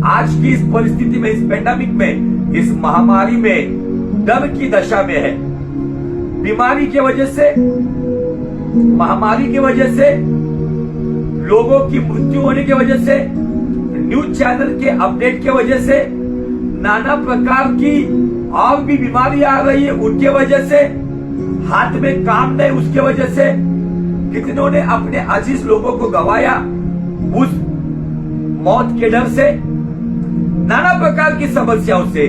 आज की इस परिस्थिति में, इस पेंडेमिक में, इस महामारी में डर की दशा में है। बीमारी की वजह से, महामारी की वजह से, लोगों की मृत्यु होने की वजह से, न्यूज चैनल के अपडेट की वजह से, नाना प्रकार की और भी बीमारी आ रही है उनके वजह से, हाथ में काम नहीं उसके वजह से, कितनों ने अपने अजीज लोगों को गंवाया उस मौत के डर से, नाना प्रकार की समस्याओं से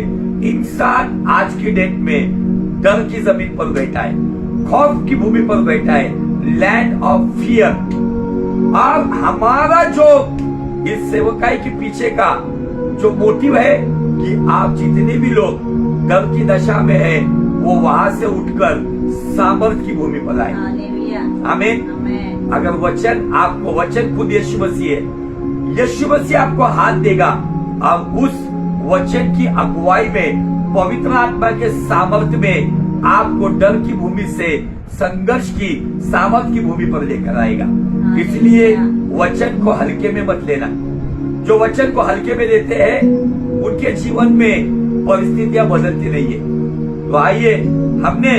इंसान आज की डेट में डर की जमीन पर बैठा है, खौफ की भूमि पर बैठा है, लैंड ऑफ फियर। और हमारा जो इस सेवकाई के पीछे का जो मोटिव है कि आप जितने भी लोग डर की दशा में है वो वहां से उठकर सामर्थ की भूमि पर आए। आमीन। अगर वचन आपको, वचन खुद यीशु मसीह है, यीशु मसीह आपको हाथ देगा। अब उस वचन की अगुवाई में, पवित्र आत्मा के सामर्थ्य में आपको डर की भूमि से संघर्ष की, सामर्थ की भूमि पर लेकर आएगा। इसलिए वचन को हल्के में मत लेना। जो वचन को हल्के में लेते हैं उनके जीवन में परिस्थितियां बदलती नहीं है। तो आइए, हमने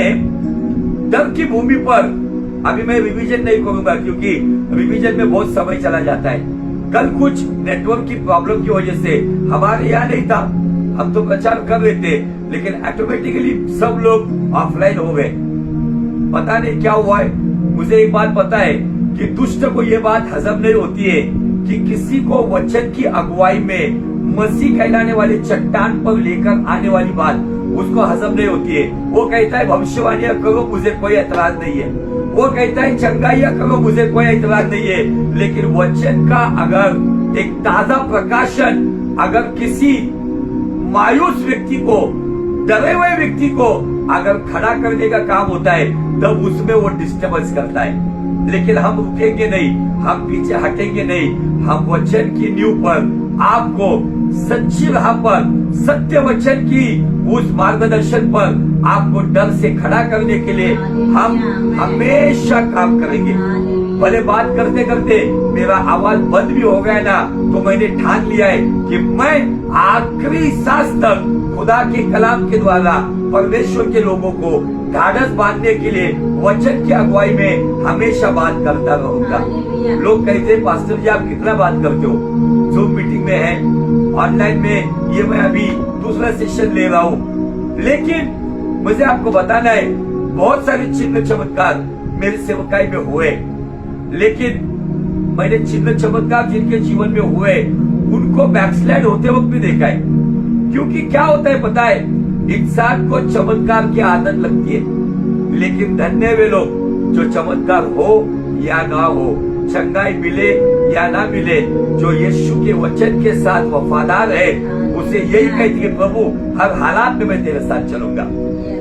डर की भूमि पर, अभी मैं रिवीजन नहीं करूंगा क्योंकि रिवीजन में बहुत समय चला जाता है। कल कुछ नेटवर्क की प्रॉब्लम की वजह से हमारे यहाँ नहीं था, हम तो प्रचार कर रहे थे, लेकिन ऑटोमेटिकली सब लोग ऑफलाइन हो गए। पता नहीं क्या हुआ है। मुझे एक बात पता है कि दुष्ट को ये बात हजम नहीं होती है कि किसी को वचन की अगुवाई में मसीह कहलाने वाले चट्टान पर लेकर आने वाली बात उसको हजम नहीं होती है। वो कहता है भविष्यवाणियां करो, मुझे कोई एतराज नहीं है। वो कहता है चंगाइयां करो, मुझे कोई एतराज नहीं है। लेकिन वचन का अगर एक ताजा प्रकाशन अगर किसी मायूस व्यक्ति को, डरे हुए व्यक्ति को अगर खड़ा करने का काम होता है तब उसमें वो डिस्टर्बेंस करता है। लेकिन हम रुकेंगे नहीं, हम पीछे हटेंगे नहीं। हम वचन की नींव पर आपको सच्ची राह पर, सत्य वचन की उस मार्गदर्शन पर आपको डर से खड़ा करने के लिए हम हमेशा काम करेंगे। भले बात करते करते मेरा आवाज बंद भी हो गया ना, तो मैंने ठान लिया है कि मैं आखिरी सांस तक खुदा के कलाम के द्वारा परमेश्वर के लोगों को ढाढ़स बांधने के लिए वचन की अगुवाई में हमेशा बात करता रहूंगा। लोग कहते हैं पास्टर जी आप कितना बात करते हो, जूम मीटिंग में है, ऑनलाइन में, ये मैं अभी दूसरा सेशन ले रहा हूँ। लेकिन मुझे आपको बताना है, बहुत सारे चिन्ह चमत्कार मेरे सेवकाई में हुए, लेकिन मैंने चिन्ह चमत्कार जिनके जीवन में हुए उनको बैकस्लाइड होते वक्त भी देखा है। क्योंकि क्या होता है पता है, इंसान को चमत्कार की आदत लगती है, लेकिन धन्य वे लोग जो चमत्कार हो या ना हो, चंगाई मिले या ना मिले, जो यीशु के वचन के साथ वफादार है, उसे यही कहती है प्रभु हर हालात में मैं तेरे साथ चलूंगा,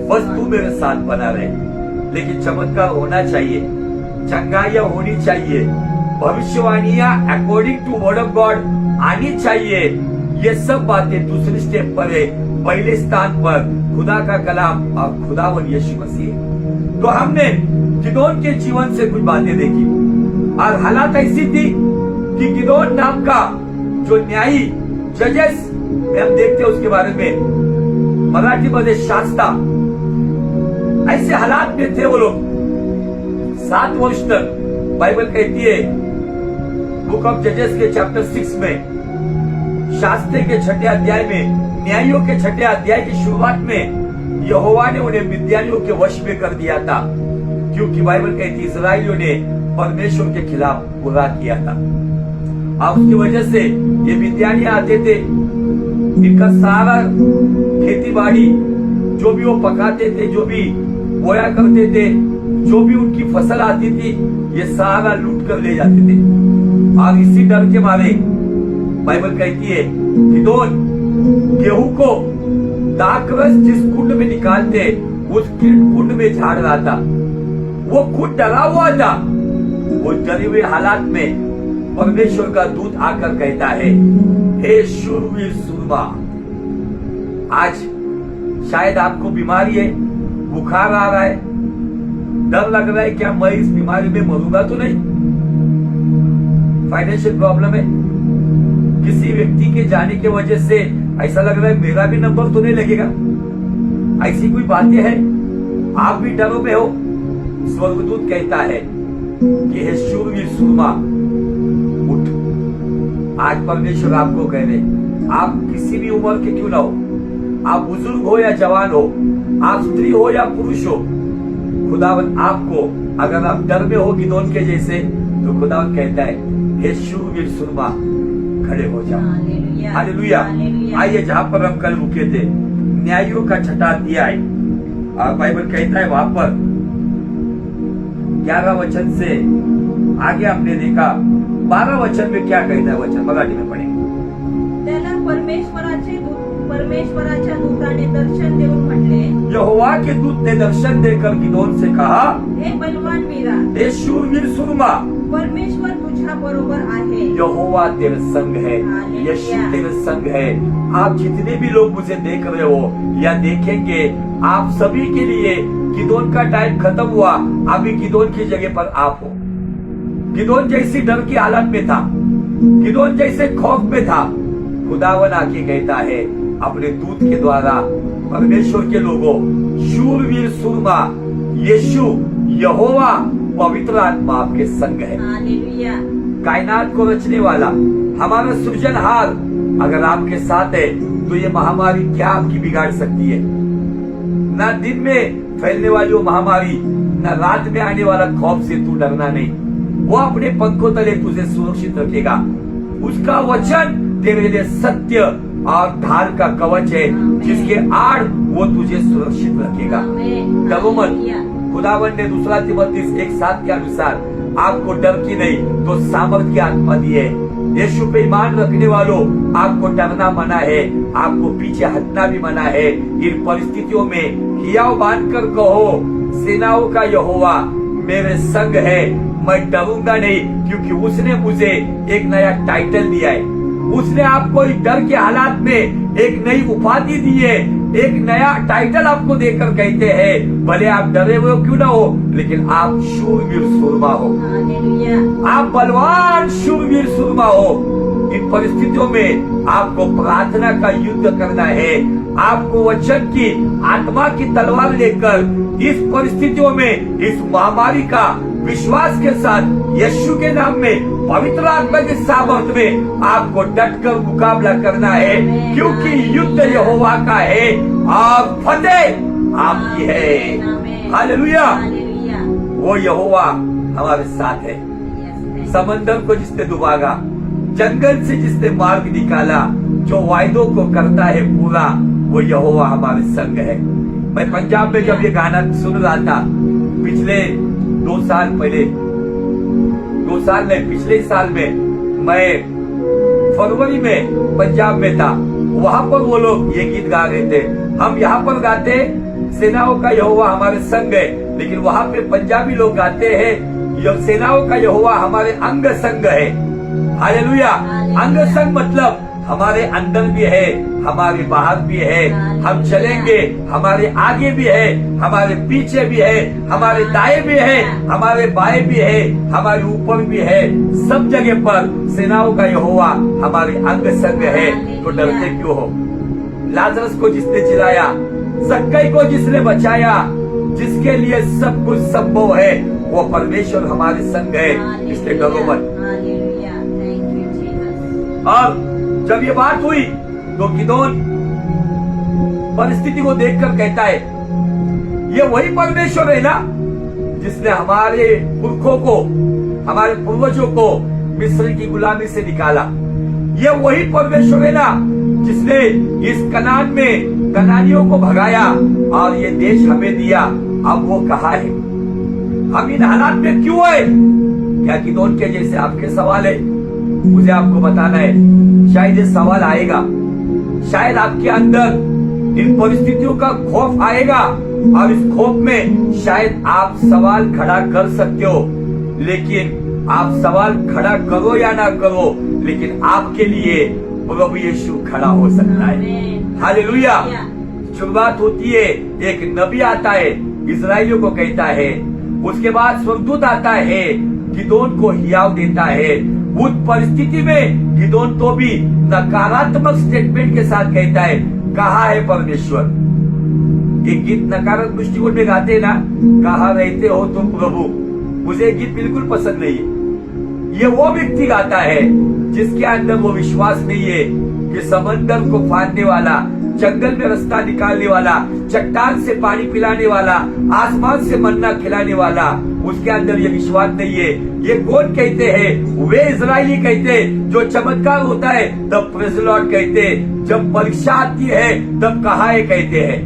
बस तू मेरे साथ बना रहे। लेकिन चमत्कार होना चाहिए, चंगाइयां होनी चाहिए, भविष्यवाणियां according to word of God आनी चाहिए। ये सब बातें दूसरे स्टेप पर है। पहले स्थान पर खुदा का कलाम और खुदावन यीशु मसीह। तो हमने गिदोन के जीवन से कुछ बातें देखी और हालात ऐसी थी कि गिदोन नाम का जो न्यायी, जजेस में हम देखते हैं उसके बारे में, मराठी में शास्ता, ऐसे हालात में थे वो लोग। 7 वर्ष तक बाइबल कहती है बुक ऑफ जजेस के चैप्टर 6 में, शास्त्रे के 6ठे अध्याय में, न्यायियों के 6ठे अध्याय की शुरुआत में यहोवा ने उन्हें मिद्यानियों के वश में कर दिया था, क्योंकि बाइबल कहती है इस्राएलियों ने परमेश्वर के खिलाफ बुरा किया था। और उसकी वजह से ये मिद्यानी आते थे, इनका सारा खेती बाड़ी जो भी वो पकाते थे, जो भी बोया करते थे, जो भी उनकी फसल आती थी, ये सारा लूट कर ले जाते थे। और इसी डर के मारे बाइबल कहती है गिदोन गेहूं को दाखरस जिस कुंड में निकालते उस कुंड में झाड़ रहा था। वो खुद डरा हुआ था। वो डरे हुए हालात में परमेश्वर का दूत आकर कहता है, हे शूरवीर सूरमा, आज शायद आपको बीमारी है, बुखार आ रहा है, डर लग रहा है क्या मैं इस बीमारी में मरूंगा तो नहीं, फाइनेंशियल प्रॉब्लम है, किसी व्यक्ति के जाने की वजह से ऐसा लग रहा है मेरा भी नंबर तो नहीं लगेगा। ऐसी कोई बातें हैं, आप भी डरो में हो। स्वर्गदूत कहता है कि हे शूरवीर सूरमा उठ। आज परमेश्वर आपको कह रहे, आप किसी भी उम्र के क्यों ना हो, आप बुजुर्ग हो या जवान हो, आप स्त्री हो या पुरुष हो, खुदावन आपको, अगर आप डर में हो गिदोन के जैसे, तो खुदावन कहता है हे शूरवीर सूरमा खड़े हो जाओ। हालेलुया। आइए जहां पर हम कल रुके थे, न्यायियों का छठा अध्याय, और बाइबल कहता है वहां पर 11 वचन से आगे आपने देखा 12 वचन में क्या कहता है वचन, मराठी में पढ़ेंगे। त्याला परमेश्वराच्या दूताने दर्शन देऊन म्हटले, यहोवा के दूत ने दर्शन देकर गिदोन से कहा, हे बलवान वीरा, हे शूरवीर सूरमा, परमेश्वर तुझ्या बरोबर आहे। यहोवा तेरे संग है, यीशु तेरे संग है। आप जितने भी लोग मुझे देख रहे हो या देखेंगे, आप सभी के लिए गिदोन का टाइम खत्म हुआ। अभी गिदोन की जगह पर आप हो। गिदोन जैसी डर की हालत में था, गिदोन जैसे खौफ में था, खुदावन आके कहता है अपने दूत के द्वारा, परमेश्वर के लोगों, शूरवीर सूरमा, यीशु, यहोवा, पवित्र आत्मा आपके संग है। हालेलुया। कायनात को रचने वाला हमारा सृजनहार अगर आपके साथ है, तो ये महामारी क्या आपकी बिगाड़ सकती है? ना दिन में फैलने वाली वो महामारी, ना रात में आने वाला खौफ से तू डरना नहीं। वो अपने पंखों तले तुझे सुरक्षित रखेगा। उसका वचन तेरे लिए सत्य और ढाल का कवच है, जिसके आड़ वो तुझे सुरक्षित रखेगा। डरो मत। खुदावन ने 2 तिमोथी 1:7 के अनुसार आपको डर की नहीं तो सामर्थ की आत्मा दी है। यीशु पे ईमान रखने वालों, आपको डरना मना है, आपको पीछे हटना भी मना है। इन परिस्थितियों में हियाव बांधकर कहो, सेनाओं का यहोवा मेरे संग है, मैं डरूंगा नहीं, क्योंकि उसने मुझे एक नया टाइटल दिया है। उसने आपको इस डर के हालात में एक नई उपाधि दी है, एक नया टाइटल आपको देकर कहते हैं, भले आप डरे हुए क्यों ना हो, लेकिन आप शूरवीर सूरमा हो। आप बलवान शूरवीर सूरमा हो। इन परिस्थितियों में आपको प्रार्थना का युद्ध करना है। आपको वचन की आत्मा की तलवार लेकर इस परिस्थितियों में, इस महामारी का विश्वास के साथ यीशु के नाम में, पवित्र आत्मा के सामर्थ्य में आपको डटकर मुकाबला करना है, क्योंकि युद्ध यहोवा का है और फतेह आपकी है। हालेलुया। वो यहोवा हमारे साथ है। समंदर को जिसने डुबागा, जंगल से जिसने मार्ग निकाला, जो वायदों को करता है पूरा, वो यहोवा हमारे संग है। मैं पंजाब में जब ये गाना सुन रहा था, पिछले 2 साल पहले, 2 साल नहीं, पिछले साल में मैं फरवरी में पंजाब में था। वहां पर वो लोग ये गीत गा रहे थे। हम यहाँ पर गाते सेनाओं का यहोवा हमारे संग है, लेकिन वहां पे पंजाबी लोग गाते हैं सेनाओं का यहोवा हमारे अंग संग है। हालेलुया। अंग संग मतलब हमारे अंदर भी है, हमारे बाहर भी है। हम चलेंगे, हमारे आगे भी है, हमारे पीछे भी है, हमारे दाएं भी है, हमारे बाएं भी है, हमारे ऊपर भी है। सब जगह पर सेनाओं का यहोवा हमारे अंग संग है। तो डरते क्यों हो? लाजरस को जिसने जिलाया, सक्कई को जिसने बचाया, जिसके लिए सब कुछ संभव है, वो परमेश्वर हमारे संग है। इसलिए डरो मत। और जब ये बात हुई तो गिदोन परिस्थिति को देखकर कहता है, ये वही परमेश्वर है ना जिसने हमारे पुरखों को, हमारे पूर्वजों को मिस्र की गुलामी से निकाला। ये वही परमेश्वर है ना जिसने इस कनान में कनानियों को भगाया और ये देश हमें दिया। अब वो कहाँ है? हम इन हालात में क्यों है? क्या गिदोन के जैसे आपके सवाल है? मुझे आपको बताना है, शायद ये सवाल आएगा, शायद आपके अंदर इन परिस्थितियों का खौफ आएगा, और इस खौफ में शायद आप सवाल खड़ा कर सकते हो। लेकिन आप सवाल खड़ा करो या ना करो, लेकिन आपके लिए प्रभु यीशु खड़ा हो सकता है। हालेलुया। शुरुआत होती है, एक नबी आता है, इस्राएलियों को कहता है, उसके बाद स्वर्गदूत आता है, गिदोन को हियाव देता है। उस परिस्थिति में गिदोन तो भी नकारात्मक स्टेटमेंट के साथ कहता है, कहाँ है परमेश्वर। ये गीत नकारात्मक दृष्टिकोण में गाते हैं ना, कहाँ रहते हो तुम प्रभु, मुझे गीत बिल्कुल पसंद नहीं है। ये वो व्यक्ति गाता है जिसके अंदर वो विश्वास नहीं है कि समंदर को फाड़ने वाला, जंगल में रास्ता निकालने वाला, चट्टान से पानी पिलाने वाला, आसमान से मन्ना खिलाने वाला, उसके अंदर ये विश्वास नहीं है। ये कौन कहते हैं? वे इजरायली कहते हैं जो चमत्कार होता है तब प्रेज़ द लॉर्ड कहते हैं, जब परीक्षा आती है तब कहाँ है कहते हैं।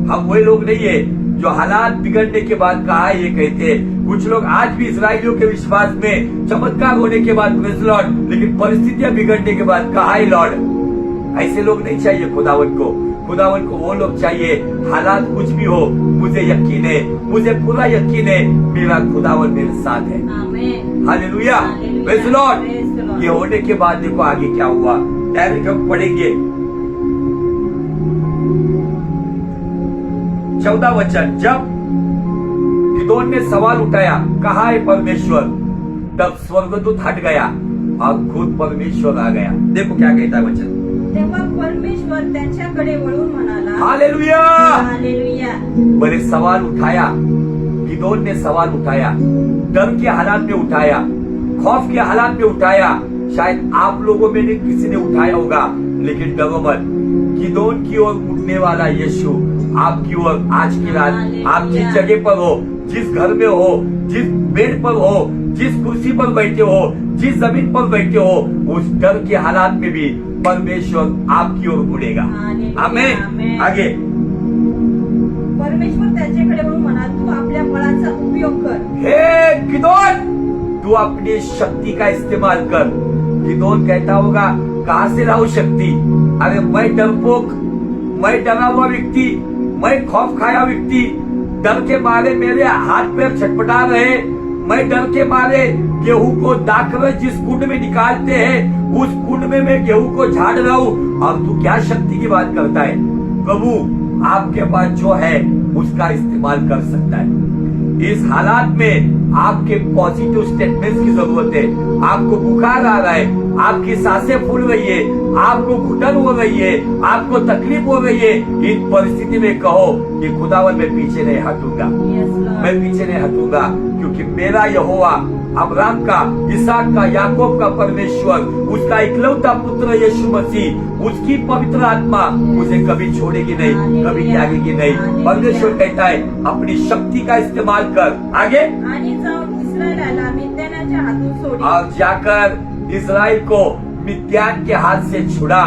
हम वही लोग नहीं है जो हालात बिगड़ने के बाद कहा है ये कहते हैं। कुछ लोग आज भी इजरायलियों के विश्वास में चमत्कार होने के बाद प्रेज़ द लॉर्ड, लेकिन परिस्थितियां बिगड़ने के बाद कहा है लॉर्ड। ऐसे लोग नहीं चाहिए खुदावन को। खुदावन को वो लोग चाहिए, हालात कुछ भी हो मुझे यकीन है, मुझे पूरा यकीन है मेरा खुदावन मेरे साथ है। Hallelujah, praise the Lord. ये होने के बाद देखो आगे क्या हुआ, डायरेक्ट हम पढ़ेंगे 14 वचन। जब गिदोन ने सवाल उठाया कहाँ है परमेश्वर, तब स्वर्गदूत हट गया और खुद परमेश्वर आ गया। देखो क्या कहता है वचन। तेव्हा परमेश्वर त्यांच्याकडे वळून म्हणाला, हालेलुया। हालेलुया। मैंने सवाल उठाया, गिदोन ने सवाल उठाया, डर के हालात में उठाया, खौफ के हालात में उठाया। शायद आप लोगों में ने किसी ने उठाया होगा, लेकिन डरो मत, गिदोन की ओर मुड़ने वाला यीशु आपकी ओर आज की रात, आप जिस जगह पर हो, जिस घर में हो, जिस बेड पर हो, जिस कुर्सी पर बैठे हो, जिस जमीन पर बैठे हो, उस डर के हालात में भी परमेश्वर आपकी ओर मुड़ेगा। आमेन। आगे परमेश्वर त्याच्याकडे वळून म्हणाला, तू आपल्या बळाचा उपयोग कर। हे गिदोन, तू अपनी शक्ति का इस्तेमाल कर। गिदोन कहता होगा कहाँ से लाऊं शक्ति? अरे मैं डरपोक, मैं डरा हुआ व्यक्ति, मैं खौफ खाया व्यक्ति, डर के मारे मेरे हाथ पैर छटपटा रहे, मैं डर के मारे गेहूं को दाकर जिस कुंड में निकालते हैं उस कुंड में मैं गेहूं को झाड़ रहा हूँ, और तू क्या शक्ति की बात करता है? प्रभु आपके पास जो है उसका इस्तेमाल कर सकता है। इस हालात में आपके पॉजिटिव स्टेटमेंट्स की जरूरत है। आपको बुखार आ रहा है, आपकी सांसें फूल रही है, आपको घुटन हो रही है, आपको तकलीफ हो रही है, इन परिस्थिति में कहो कि खुदावन मैं पीछे नहीं हटूंगा, मैं पीछे नहीं हटूंगा, क्योंकि मेरा यहोवा अब्राहम का, इसहाक का, याकूब का परमेश्वर, उसका इकलौता पुत्र यीशु मसीह, उसकी पवित्र आत्मा मुझे कभी छोड़ेगी नहीं, कभी त्यागेगी नहीं। परमेश्वर कहता है अपनी शक्ति का इस्तेमाल कर। आगे आणि जाऊन इस्रायलाला मिद्यानाच्या हातून सोडी, और जाकर इस्राइल को मिद्यान के हाथ से छुड़ा।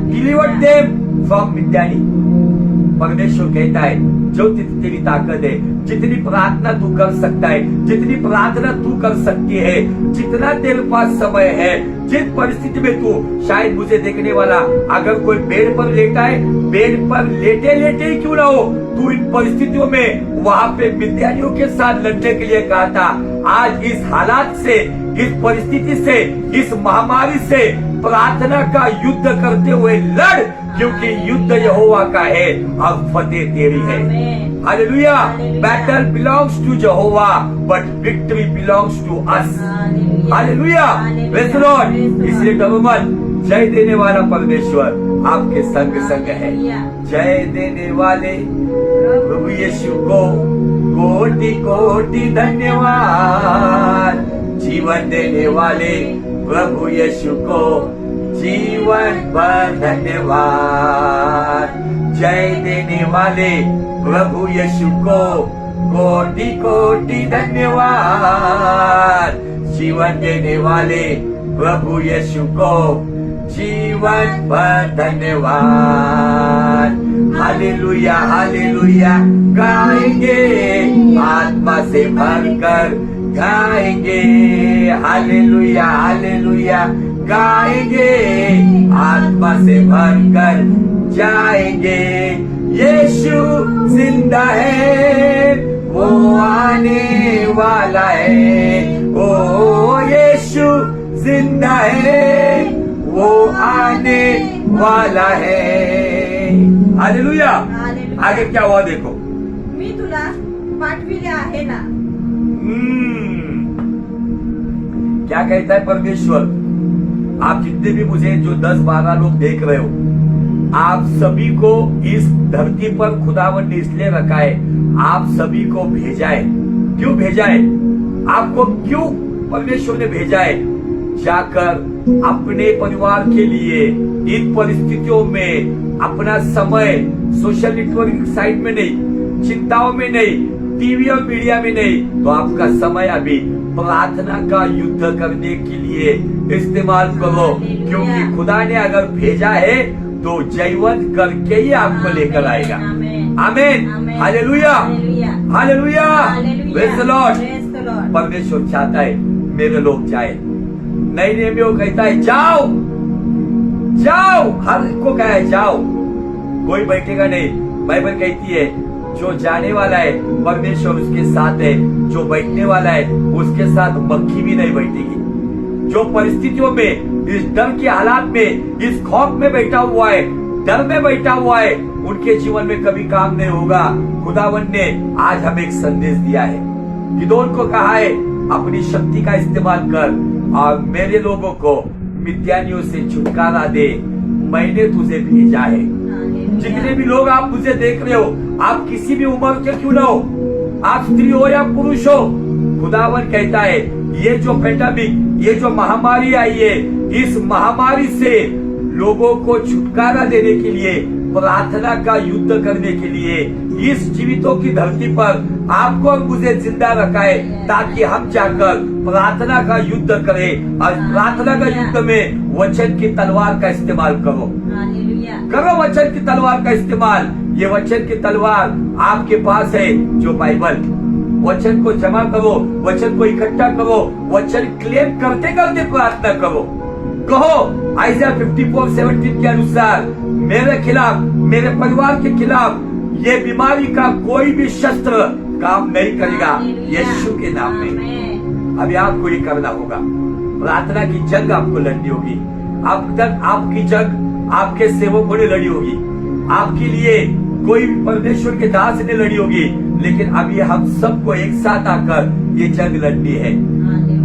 डिलीवर्ड देम फ्रॉम मिद्यानी। परमेश्वर कहता है जो तेरी ताकत है, जितनी प्रार्थना तू कर सकता है, जितनी प्रार्थना तू कर सकती है, जितना तेरे पास समय है, जिस परिस्थिति में तू, शायद मुझे देखने वाला अगर कोई बेड पर लेटा है, बेड पर लेटे लेटे ही क्यों ना हो, तू इन परिस्थितियों में वहाँ पे मिद्यानियों के साथ लड़ने के लिए कहा था। आज इस हालात से, इस परिस्थिति से, इस महामारी से प्रार्थना का युद्ध करते हुए लड़, क्योंकि युद्ध यहोवा का है और फतेह तेरी है। Hallelujah. Battle belongs to Jehovah but victory belongs to us. Hallelujah, praise the lord. इसलिए डरो मत, जय देने वाला परमेश्वर आपके संग संग है। जय देने वाले प्रभु यीशु को कोटि कोटि धन्यवाद। जीवन देने वाले प्रभु यीशु को जीवन भर धन्यवाद। जय देने वाले प्रभु यीशु को कोटि कोटि धन्यवाद। जीवन देने वाले प्रभु यीशु को जीवन भर धन्यवाद। हालेलुया हालेलुया गाएंगे, आत्मा से भरकर गाएंगे। हालेलुया हालेलुया गाएंगे, आत्मा से भरकर जाएंगे। यीशु जिंदा है, वो आने वाला है। ओ यीशु जिंदा है, वो आने वाला है। हालेलुया। आगे क्या हुआ देखो। मी तुला पाठविले आहे ना। क्या कहता है परमेश्वर? आप जितने भी मुझे जो 10-12 लोग देख रहे हो, आप सभी को इस धरती पर खुदावन ने इसलिए रखा है, आप सभी को भेजा है। क्यों भेजा है? आपको क्यों परमेश्वर ने भेजा है? जाकर अपने परिवार के लिए इन परिस्थितियों में अपना समय सोशल नेटवर्किंग साइट में नहीं, चिंताओं में नहीं, टीवी और मीडिया में नहीं, तो आपका समय अभी प्रार्थना का युद्ध करने के लिए इस्तेमाल करो। क्योंकि खुदा ने अगर भेजा है तो जयवंत करके ही आपको लेकर आएगा। आमीन, hallelujah, hallelujah, praise the Lord. परमेश्वर चाहता है मेरे लोग जाए। नई नियम में वो कहता है जाओ जाओ, हर को कहा है जाओ, कोई बैठेगा नहीं। बाइबल कहती है जो जाने वाला है परमेश्वर उसके साथ है, जो बैठने वाला है उसके साथ मक्खी भी नहीं बैठेगी। जो परिस्थितियों में, इस डर के हालात में, इस खौफ में बैठा हुआ है, डर में बैठा हुआ है, उनके जीवन में कभी काम नहीं होगा। खुदावन ने आज हमें एक संदेश दिया है। गिदोन को कहा है अपनी शक्ति का इस्तेमाल कर और मेरे लोगों को मिद्यानियों से छुटकारा दे, मैंने तुझे भेजा है। जितने भी लोग आप मुझे देख रहे हो, आप किसी भी उम्र के क्यों ना हो, आप स्त्री हो या पुरुष हो, खुदावन कहता है ये जो पैंडेमिक, ये जो महामारी आई है, इस महामारी से लोगों को छुटकारा देने के लिए, प्रार्थना का युद्ध करने के लिए इस जीवितों की धरती पर आपको और मुझे जिंदा रखा है, ताकि हम जाकर प्रार्थना का युद्ध करें। और प्रार्थना का युद्ध में वचन की तलवार का इस्तेमाल करो। करो वचन की तलवार का इस्तेमाल। ये वचन की तलवार आपके पास है, जो बाइबल। वचन को जमा करो, वचन को इकट्ठा करो, वचन क्लेम करते करते प्रार्थना करो। कहो आइज़ा 54:17 के अनुसार मेरे खिलाफ, मेरे परिवार के खिलाफ ये बीमारी का कोई भी शस्त्र काम नहीं करेगा, यीशु के नाम में। अभी आपको ये करना होगा। प्रार्थना की जंग आपको लड़नी होगी। अब तक आपकी जंग आपके सेवकों ने लड़ी होगी, आपके लिए कोई परमेश्वर के दास ने लड़ी होगी, लेकिन अभी हम सबको एक साथ आकर ये जंग लड़नी है।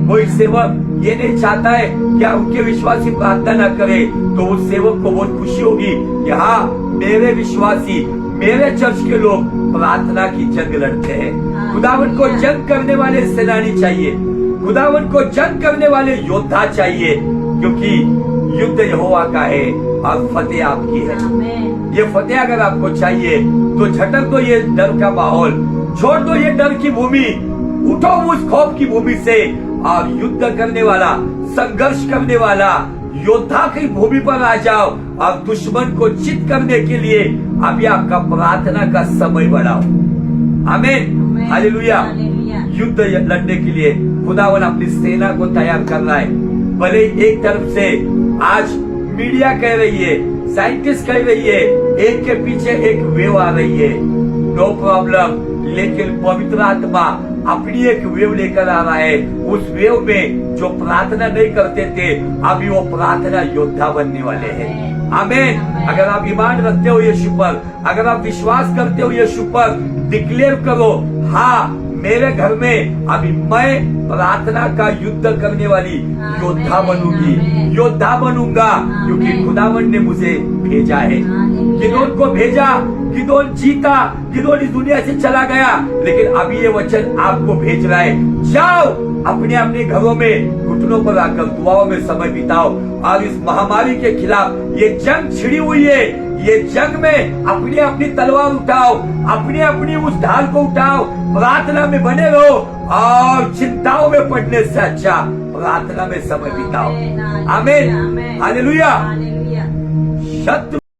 कोई सेवक ये नहीं चाहता है कि उनके विश्वासी प्रार्थना न करे, तो उस सेवक को बहुत खुशी होगी कि हाँ, मेरे विश्वासी, मेरे चर्च के लोग प्रार्थना की जंग लड़ते हैं। खुदावन को जंग करने वाले सेनानी चाहिए, खुदावन को जंग करने वाले योद्धा चाहिए, क्योंकि युद्ध यहोवा का है और फतेह आपकी है। ये फतेह अगर आपको चाहिए तो झटक दो ये डर का माहौल, छोड़ दो ये डर की भूमि, उठो उस खौफ की भूमि से और युद्ध करने वाला, संघर्ष करने वाला योद्धा की भूमि पर आ जाओ और दुश्मन को चित करने के लिए अभी आपका प्रार्थना का समय बढ़ाओ। आमीन, हालेलुया। युद्ध लड़ने के लिए खुदावन अपनी सेना को तैयार कर रहा है। भले एक तरफ से आज मीडिया कह रही है, साइंटिस्ट कह रही है, एक के पीछे एक वेव आ रही है, नो प्रॉब्लम, लेकिन पवित्र आत्मा अपनी एक वेव लेकर आ रहा है। उस वेव में जो प्रार्थना नहीं करते थे, अभी वो प्रार्थना योद्धा बनने वाले हैं। आमीन। अगर आप ईमान रखते हो यीशु पर, अगर आप विश्वास करते हो यीशु पर, डिक्लेयर करो, हाँ, मेरे घर में अभी मैं प्रार्थना का युद्ध करने वाली योद्धा बनूंगी, योद्धा बनूंगा, क्योंकि खुदावन ने मुझे भेजा है। गिदोन को भेजा, गिदोन जीता, गिदोन इस दुनिया से चला गया, लेकिन अभी ये वचन आपको भेज रहा है, जाओ अपने अपने घरों में घुटनों पर आकर दुआओं में समय बिताओ और इस महामारी के खिलाफ ये जंग छिड़ी हुई है, ये जंग में अपनी अपनी तलवार उठाओ, अपनी अपनी उस ढाल को उठाओ, प्रार्थना में बने रहो और चिंताओं में पड़ने से अच्छा प्रार्थना में समय बिताओ। आमीन, हालेलुया। शत्रु